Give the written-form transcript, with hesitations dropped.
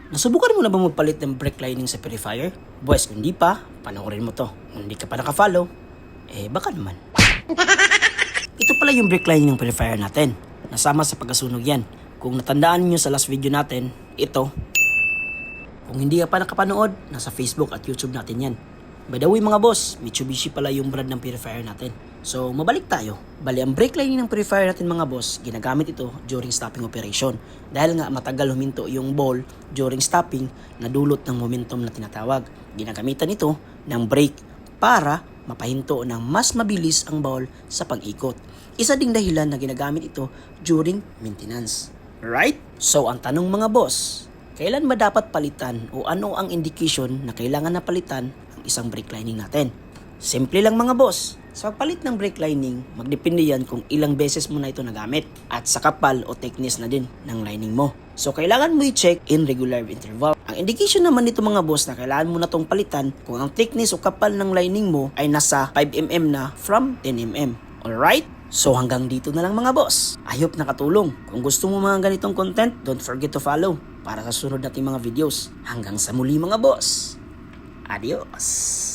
Nasubukan mo na ba magpalit ng brake lining sa purifier? Boys, kung hindi pa, panoorin mo to. Kung hindi ka pa nakafollow, baka naman. Ito pala yung brake lining ng purifier natin. Nasama sa pagkasunog yan. Kung natandaan nyo sa last video natin, ito. Kung hindi ka pa nakapanood, nasa Facebook at YouTube natin yan. By the way mga boss, Mitsubishi pala yung brand ng purifier natin. So mabalik tayo. Bali ang brake lining ng purifier natin mga boss, ginagamit ito during stopping operation. Dahil nga matagal huminto yung ball during stopping na dulot ng momentum na tinatawag. Ginagamitan ito ng brake para mapahinto ng mas mabilis ang ball sa pag-ikot. Isa ding dahilan na ginagamit ito during maintenance. Right? So ang tanong mga boss, kailan ba dapat palitan o ano ang indication na kailangan na palitan ang isang brake lining natin? Simple lang mga boss. Sa pagpalit ng brake lining, magdepende yan kung ilang beses mo na ito nagamit at sa kapal o thickness na din ng lining mo. So kailangan mo i-check in regular interval. Ang indication naman nito mga boss na kailangan mo na itong palitan kung ang thickness o kapal ng lining mo ay nasa 5mm na from 10mm. Alright? So hanggang dito na lang mga boss. I hope nakatulong. Kung gusto mo mga ganitong content, don't forget to follow para sa sunod nating mga videos. Hanggang sa muli mga boss. Adios!